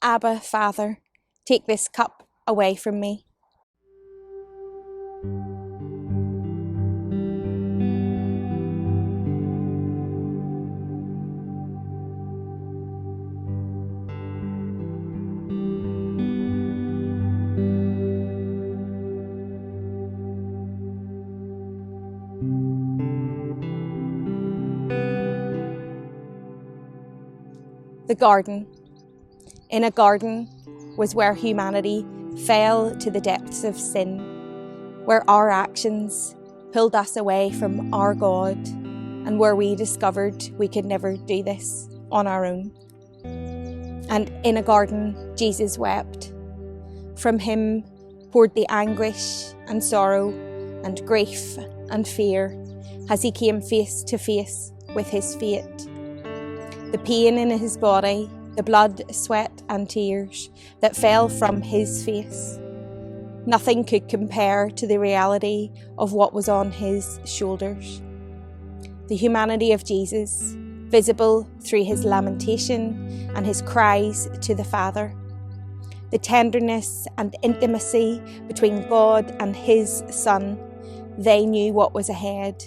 Abba, Father, take this cup away from me. The garden. In a garden was where humanity fell to the depths of sin, where our actions pulled us away from our God, and where we discovered we could never do this on our own. And in a garden, Jesus wept. From him poured the anguish and sorrow and grief and fear as he came face to face with his fate. The pain in his body, the blood, sweat and tears that fell from his face. Nothing could compare to the reality of what was on his shoulders. The humanity of Jesus, visible through his lamentation and his cries to the Father. The tenderness and intimacy between God and his Son. They knew what was ahead,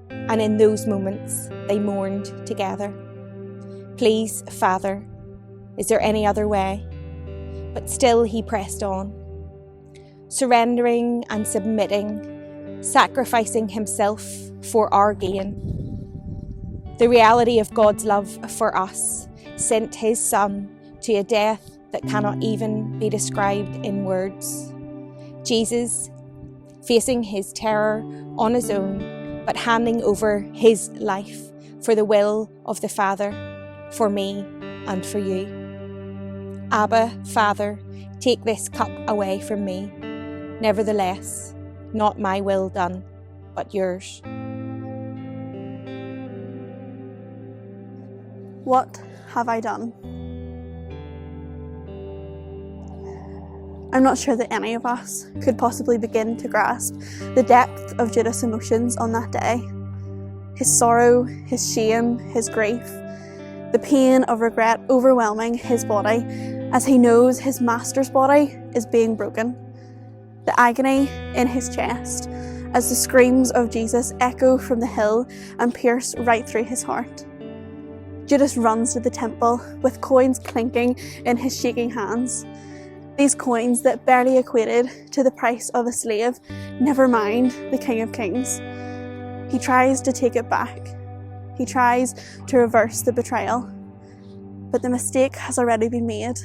and in those moments they mourned together. Please, Father, is there any other way? But still he pressed on, surrendering and submitting, sacrificing himself for our gain. The reality of God's love for us sent his Son to a death that cannot even be described in words. Jesus, facing his terror on his own, but handing over his life for the will of the Father, for me and for you. Abba, Father, take this cup away from me. Nevertheless, not my will done, but yours. What have I done? I'm not sure that any of us could possibly begin to grasp the depth of Judas' emotions on that day. His sorrow, his shame, his grief, the pain of regret overwhelming his body as he knows his master's body is being broken. The agony in his chest as the screams of Jesus echo from the hill and pierce right through his heart. Judas runs to the temple with coins clinking in his shaking hands. These coins that barely equated to the price of a slave, never mind the King of Kings. He tries to take it back. He tries to reverse the betrayal. But the mistake has already been made.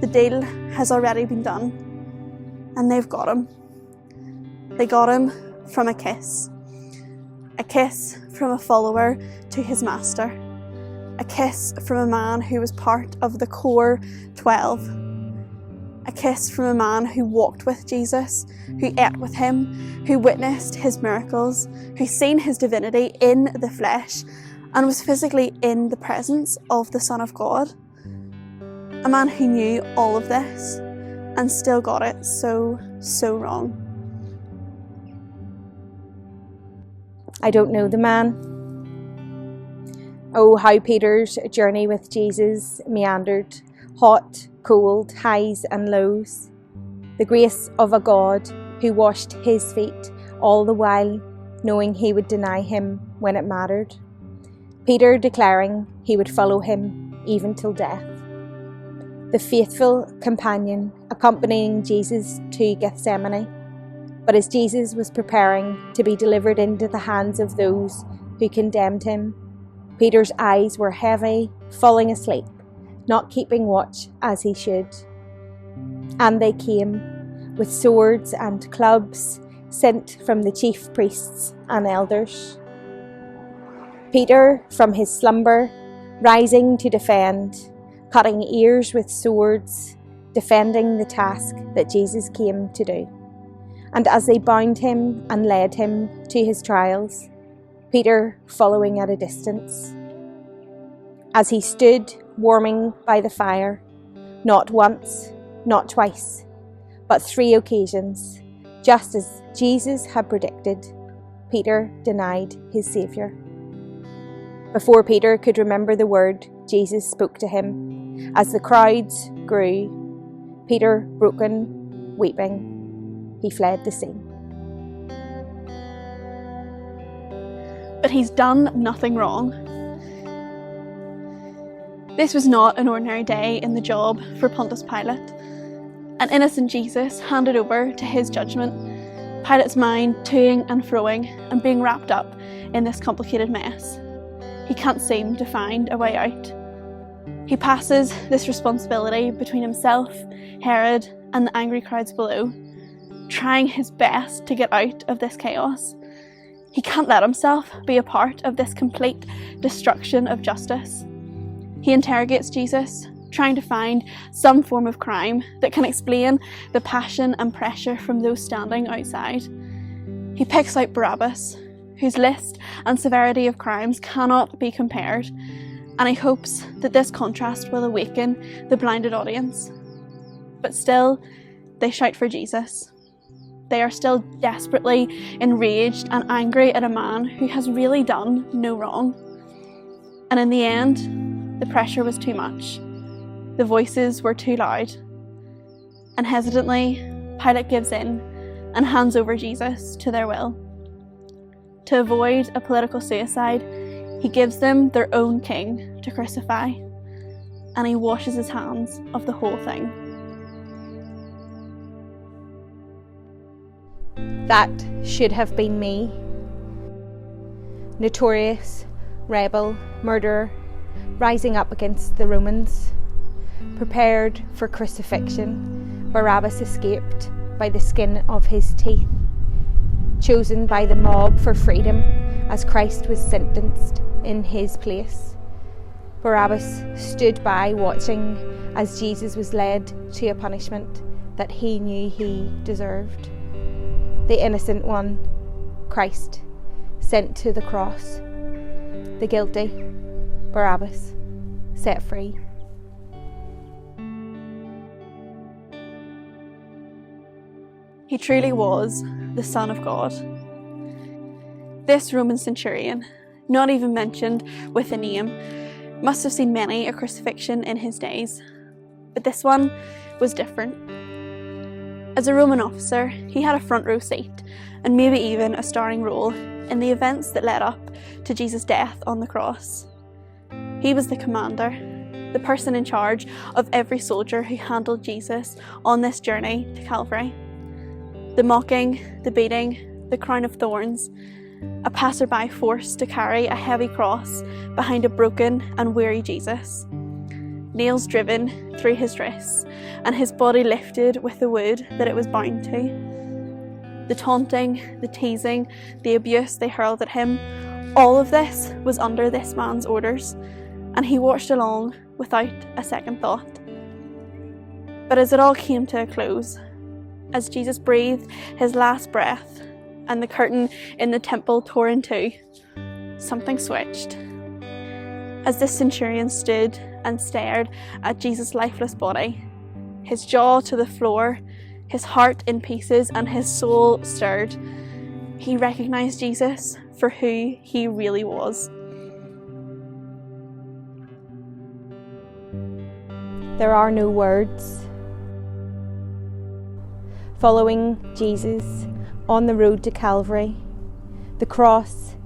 The deal has already been done. And they've got him. They got him from a kiss. A kiss from a follower to his master. A kiss from a man who was part of the core 12. A kiss from a man who walked with Jesus, who ate with him, who witnessed his miracles, who seen his divinity in the flesh and was physically in the presence of the Son of God. A man who knew all of this and still got it so wrong. I don't know the man. Oh, how Peter's journey with Jesus meandered, hot, cold, highs and lows. The grace of a God who washed his feet all the while, knowing he would deny him when it mattered. Peter declaring he would follow him even till death. The faithful companion accompanying Jesus to Gethsemane. But as Jesus was preparing to be delivered into the hands of those who condemned him, Peter's eyes were heavy, falling asleep, not keeping watch as he should. And they came with swords and clubs sent from the chief priests and elders. Peter, from his slumber, rising to defend, cutting ears with swords, defending the task that Jesus came to do. And as they bound him and led him to his trials, Peter following at a distance. As he stood warming by the fire, not once, not twice, but 3 occasions, just as Jesus had predicted, Peter denied his Saviour. Before Peter could remember the word Jesus spoke to him, As the crowds grew, Peter, broken, weeping, he fled the scene. But he's done nothing wrong. This was not an ordinary day in the job for Pontius Pilate. An innocent Jesus handed over to his judgment, Pilate's mind toing and froing and being wrapped up in this complicated mess. He can't seem to find a way out. He passes this responsibility between himself, Herod, and the angry crowds below, trying his best to get out of this chaos. He can't let himself be a part of this complete destruction of justice. He interrogates Jesus, trying to find some form of crime that can explain the passion and pressure from those standing outside. He picks out Barabbas, whose list and severity of crimes cannot be compared, and he hopes that this contrast will awaken the blinded audience. But still, they shout for Jesus. They are still desperately enraged and angry at a man who has really done no wrong. And in the end, the pressure was too much. The voices were too loud. And hesitantly, Pilate gives in and hands over Jesus to their will. To avoid a political suicide, he gives them their own king to crucify, and he washes his hands of the whole thing. That should have been me. Notorious, rebel, murderer, rising up against the Romans. Prepared for crucifixion, Barabbas escaped by the skin of his teeth. Chosen by the mob for freedom as Christ was sentenced in his place. Barabbas stood by watching as Jesus was led to a punishment that he knew he deserved. The innocent one, Christ, sent to the cross. The guilty, Barabbas, set free. He truly was the Son of God. This Roman centurion, not even mentioned with a name, must have seen many a crucifixion in his days. But this one was different. As a Roman officer, he had a front row seat, and maybe even a starring role in the events that led up to Jesus' death on the cross. He was the commander, the person in charge of every soldier who handled Jesus on this journey to Calvary. The mocking, the beating, the crown of thorns, a passerby forced to carry a heavy cross behind a broken and weary Jesus. Nails driven through his wrists, and his body lifted with the wood that it was bound to. The taunting, the teasing, the abuse they hurled at him, all of this was under this man's orders, and he watched along without a second thought. But as it all came to a close, as Jesus breathed his last breath and the curtain in the temple tore in two, something switched. As this centurion stood and stared at Jesus' lifeless body, his jaw to the floor, his heart in pieces and his soul stirred, he recognized Jesus for who he really was. There are no words. Following Jesus on the road to Calvary, the cross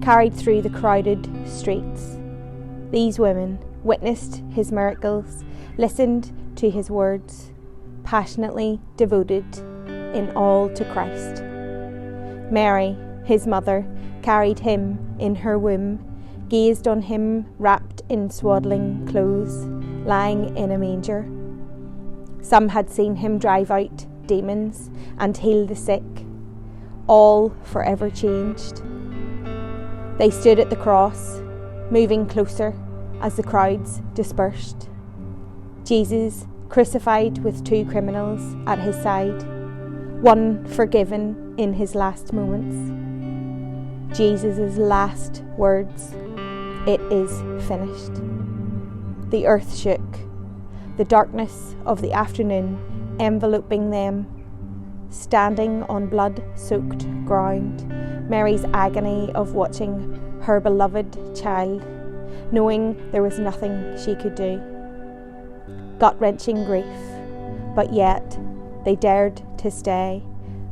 carried through the crowded streets. These women witnessed his miracles, listened to his words, passionately devoted in all to Christ. Mary, his mother, carried him in her womb, gazed on him wrapped in swaddling clothes, lying in a manger. Some had seen him drive out demons and heal the sick, all forever changed. They stood at the cross, moving closer as the crowds dispersed. Jesus crucified with two criminals at his side, one forgiven in his last moments. Jesus' last words, "It is finished." The earth shook, the darkness of the afternoon enveloping them. Standing on blood-soaked ground, Mary's agony of watching her beloved child, knowing there was nothing she could do. gut-wrenching grief, but yet they dared to stay,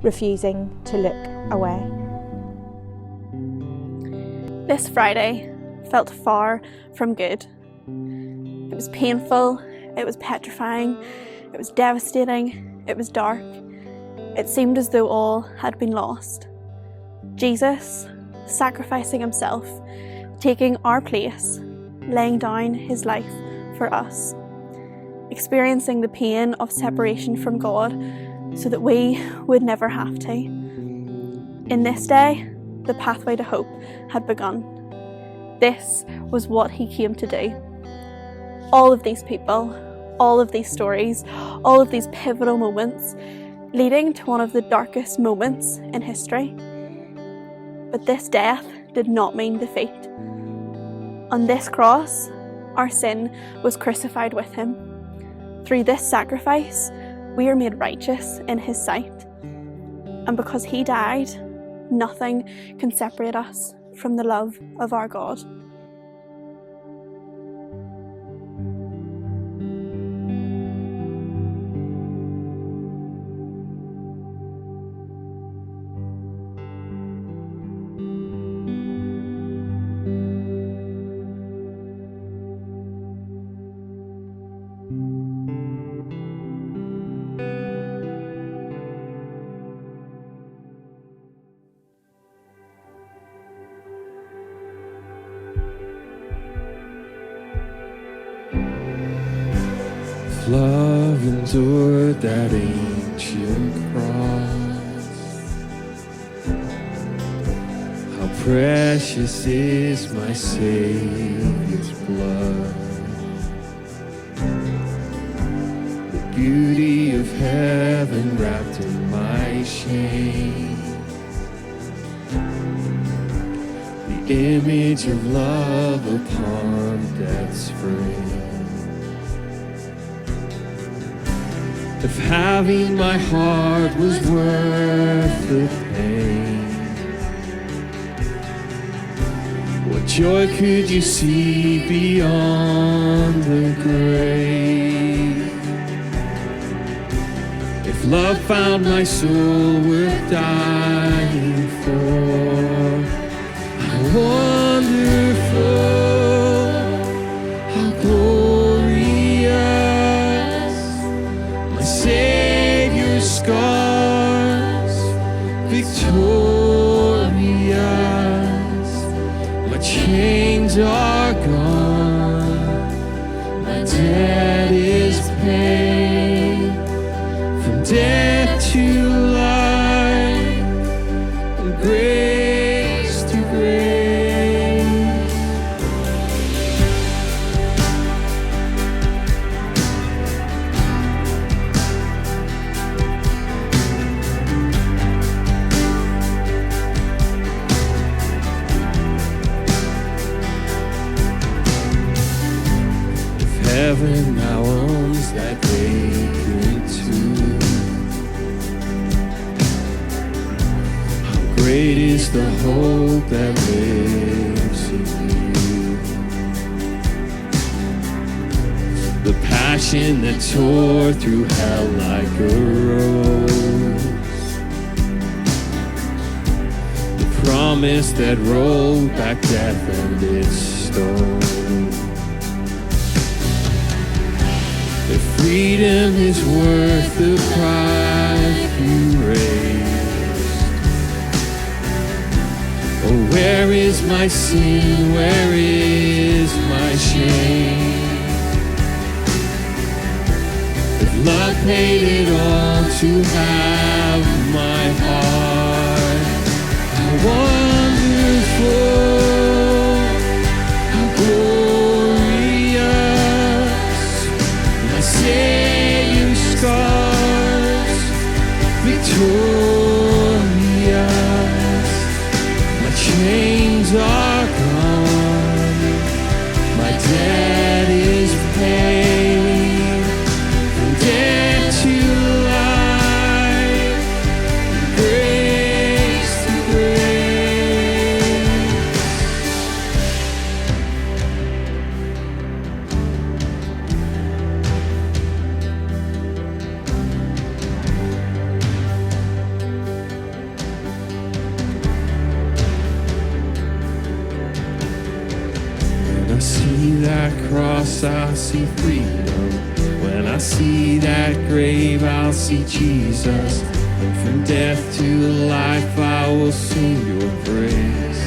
refusing to look away. This Friday felt far from good. It was painful, it was petrifying, it was devastating, it was dark. It seemed as though all had been lost. Jesus, sacrificing himself, taking our place, laying down his life for us, experiencing the pain of separation from God so that we would never have to. In this day, the pathway to hope had begun. This was what he came to do. All of these people, all of these stories, all of these pivotal moments, leading to one of the darkest moments in history. But this death did not mean defeat. On this cross, our sin was crucified with him. Through this sacrifice, we are made righteous in his sight. And because he died, nothing can separate us from the love of our God. Love endured that ancient cross. How precious is my Savior's blood. The beauty of heaven wrapped in my shame. The image of love upon death's frame. If having my heart was worth the pain, what joy could you see beyond the grave? If love found my soul worth dying for, how wonderful, how glorious, my Savior's scars, victorious, my chains are gone, my debt is paid, from death to life, from grace to grace. Heaven now owns that vacant tomb. How great is the hope that lives in you. The passion that tore through hell like a rose. The promise that rolled back death and its stone. If freedom is worth the price you raised, oh, where is my sin? Where is my shame? If love paid it all to have my heart, how wonderful, how glorious, my Savior's scars, victorious, my chains are gone, my debt is paid, from death to life, from grace to grace. I see that cross, I see freedom. When I see that grave, I'll see Jesus. And from death to life, I will sing your praise.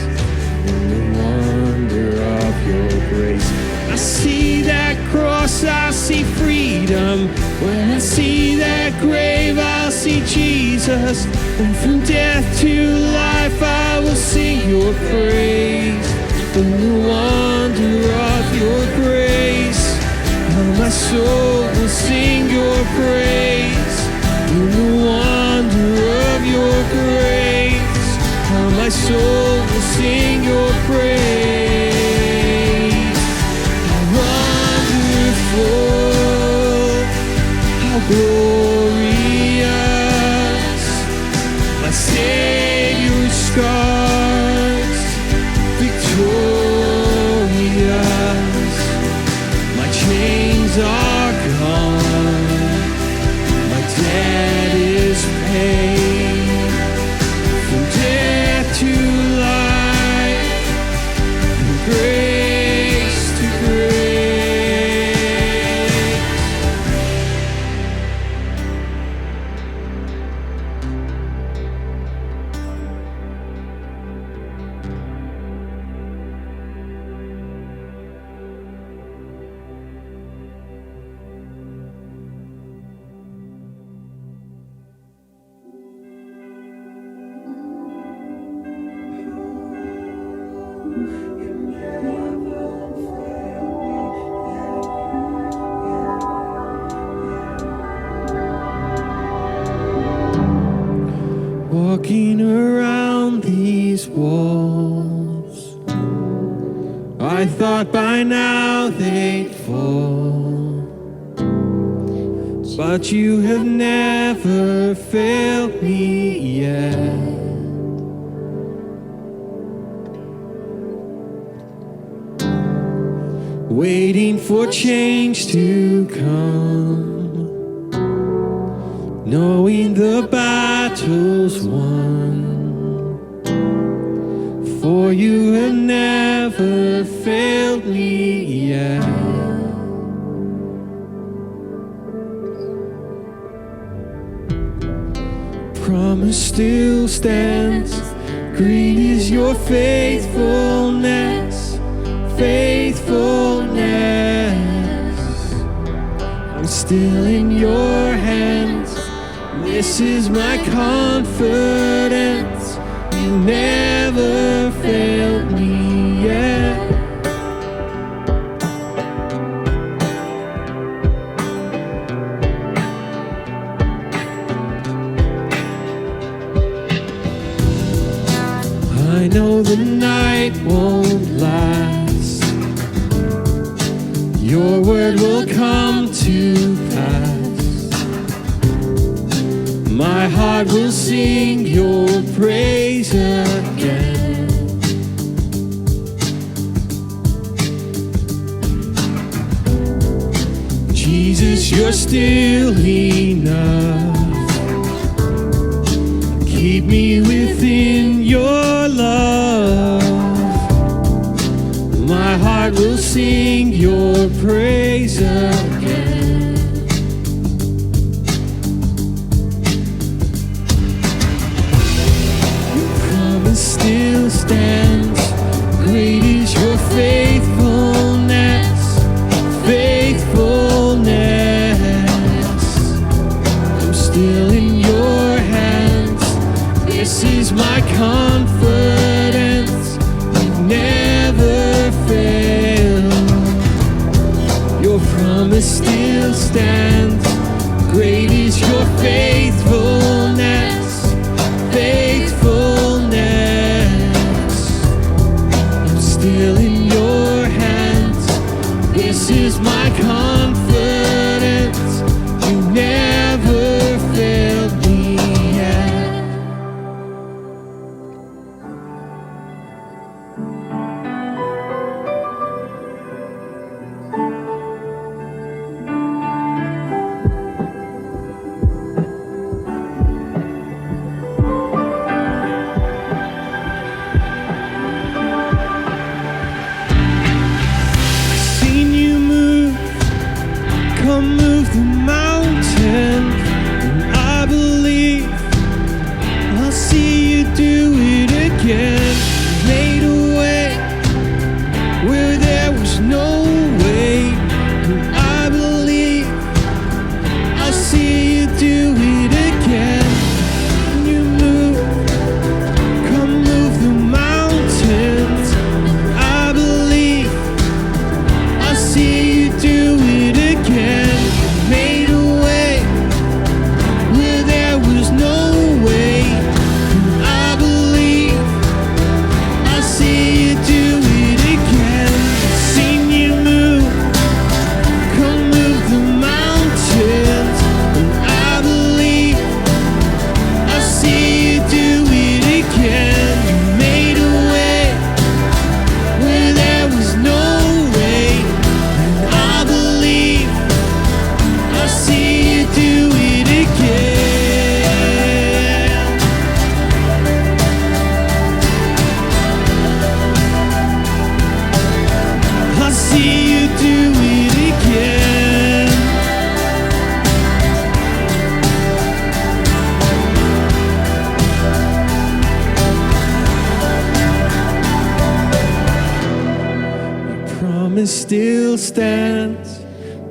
In the wonder of your grace. I see that cross, I see freedom. When I see that grave, I'll see Jesus. And from death to life, I will sing your praise. In the wonder of your grace, how my soul will sing your praise. In the wonder of your grace, how my soul will sing your praise. How wonderful, how glorious, my Savior's scars, victorious. My chains are gone, my debt is paid. From death to life, from grace to grace. Walking around these walls, I thought by now they'd fall, but you have never failed me yet. Waiting for change to come, knowing the battle's won, for you have never failed me yet. Promise still stands, great is your faithfulness, faithfulness. I'm still in your hands. This is my confidence. You never failed me yet. I know the night won't last. Your word will come to pass. My heart will sing your praise again. Jesus, you're still enough. Keep me within your love. My heart will sing your praise again. Still stands, great is your faithfulness, faithfulness. I'm still in your hands. This is my confidence. You never fail. Your promise still stands. Great is your faithfulness, faithfulness. Still in your hands. This is my confidence. You never failed me yet. see you do it again. You made a way where there was no way. And I believe I see you do it again. I've seen you move, come move the mountains. And I believe I see you do it again. You made a way where there was no way. And I believe I see you do it again. I see you do it again. Your promise still stands.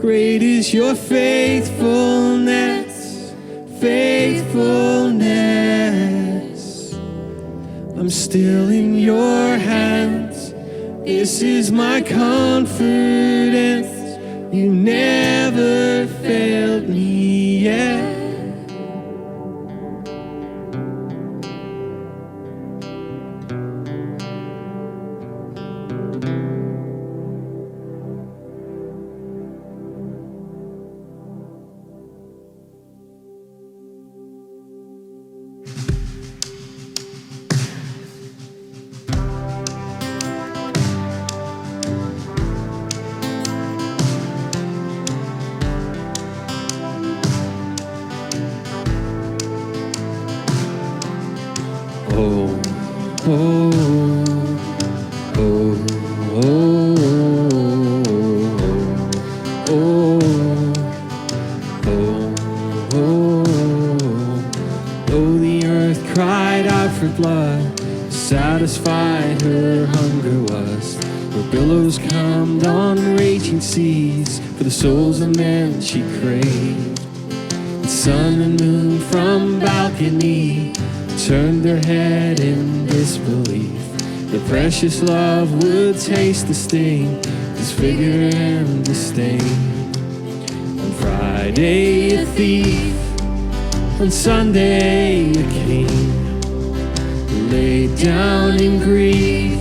Great is your faithfulness, faithfulness. I'm still in your hands. This is my confidence. You never failed me yet. Oh, oh, oh, oh, oh, oh, oh. Oh, the earth cried out for blood, satisfied her hunger was. Where billows calmed on raging seas, for the souls of men she craved. The sun and moon from balcony turned their head in disbelief. The precious love would taste the sting, disfigure and disdain. On Friday a thief, on Sunday a king, laid down in grief,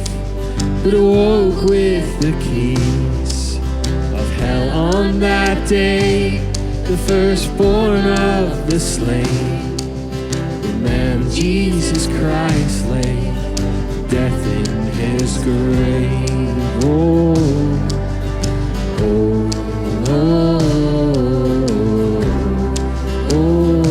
but awoke with the keys of hell on that day, the firstborn of the slain. Man, Jesus Christ lay death in his grave. Oh, oh, oh, oh,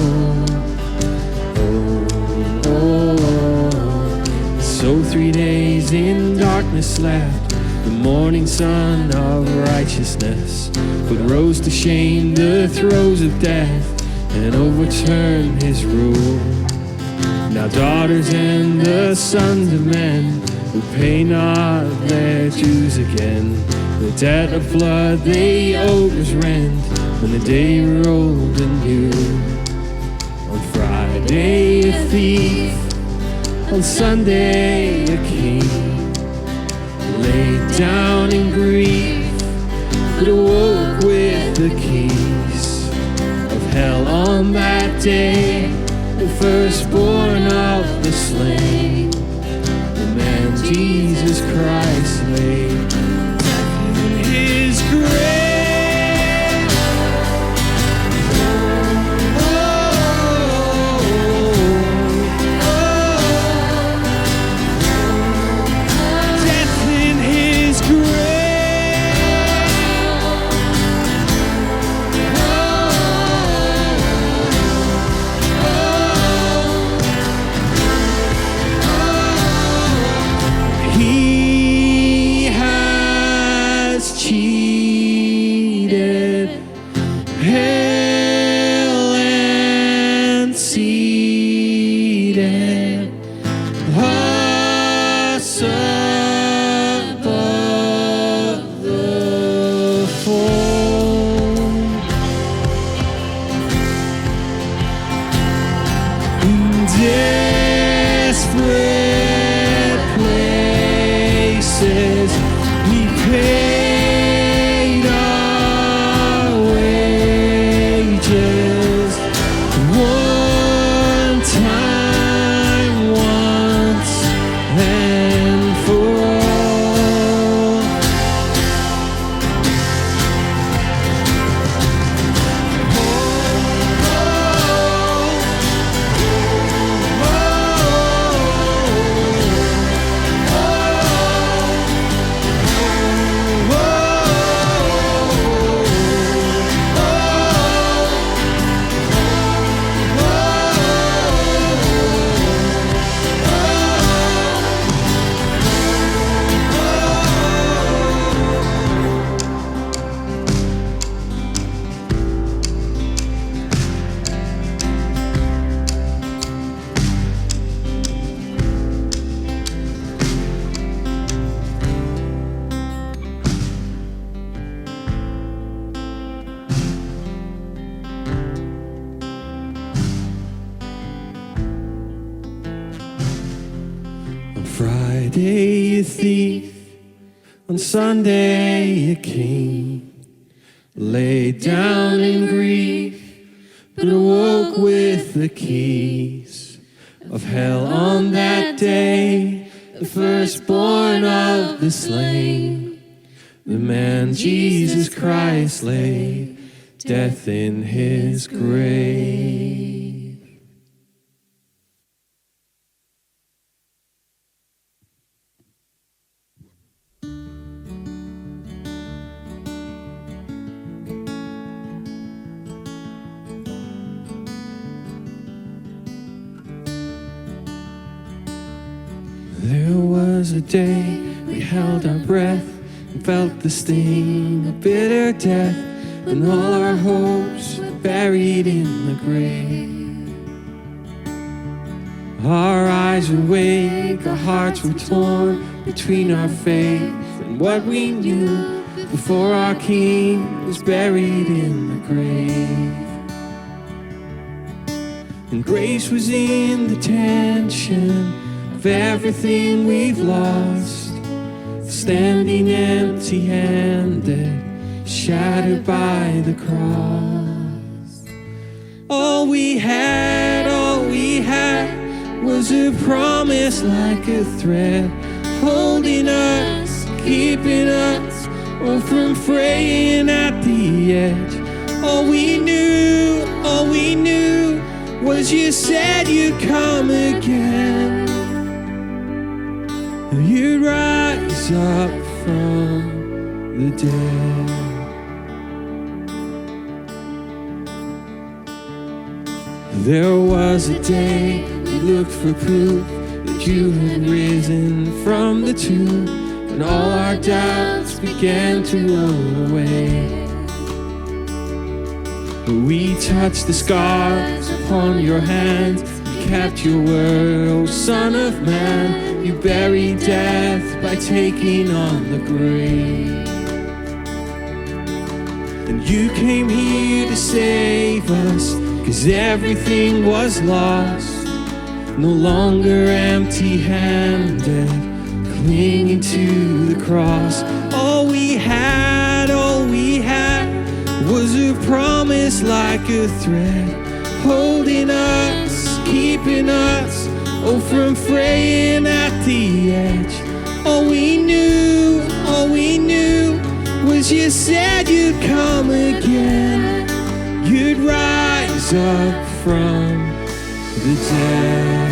oh, oh. So 3 days in darkness slept the morning sun of righteousness, but rose to shame the throes of death and overturned his rule. Now daughters and the sons of men will pay not their dues again. The debt of blood they owed was rent when the day rolled anew. On Friday a thief, on Sunday a king, laid down in grief, but awoke with the keys of hell on that day, the firstborn of the slain. The man Jesus Christ lay in his grave. Oh, oh, oh. Death in his grave. He Friday a thief, on Sunday a king, laid down in grief, but awoke with the keys of hell on that day, the firstborn of the slain, the man Jesus Christ laid death in his grave. There was a day we held our breath and felt the sting of bitter death, and all our hopes were buried in the grave. Our eyes were awake, our hearts were torn between our faith and what we knew before our King was buried in the grave. And grace was in the tension of everything we've lost, standing empty-handed, shattered by the cross. All we had was a promise like a thread, holding us, keeping us, all from fraying at the edge. All we knew was you said you'd come again. You'd rise up from the dead. There was a day we looked for proof that you had risen from the tomb, and all our doubts began to roll away. But we touched the scars upon your hands, you kept your word, O Son of Man. You buried death by taking on the grave. And you came here to save us, 'cause everything was lost, no longer empty-handed, clinging to the cross. All we had was a promise like a thread, holding us, keeping us, oh, from fraying at the edge. All we knew was you said you'd come again. You'd rise up from the dead.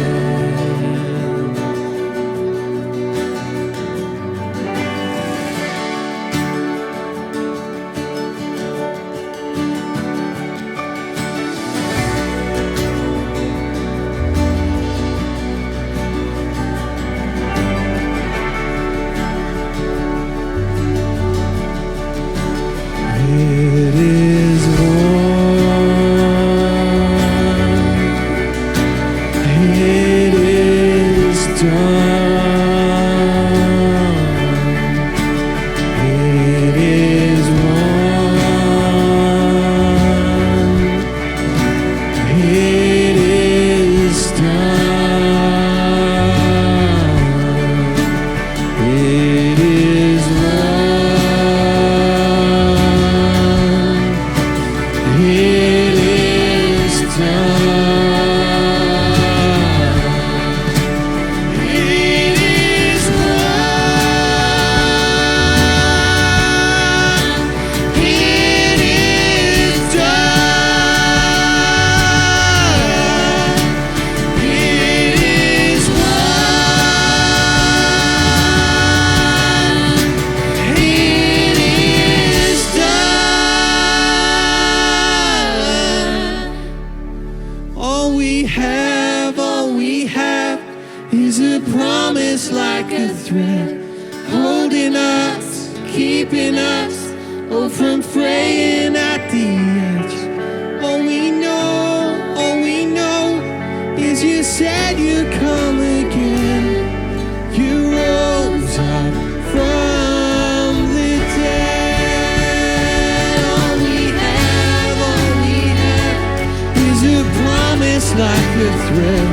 Like a thread,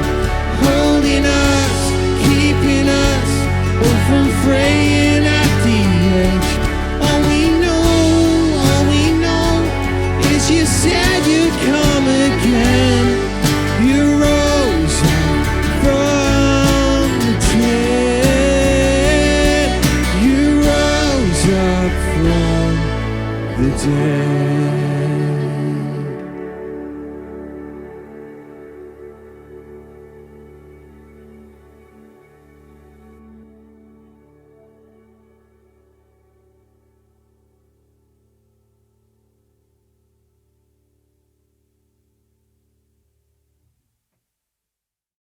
holding us, keeping us, dead.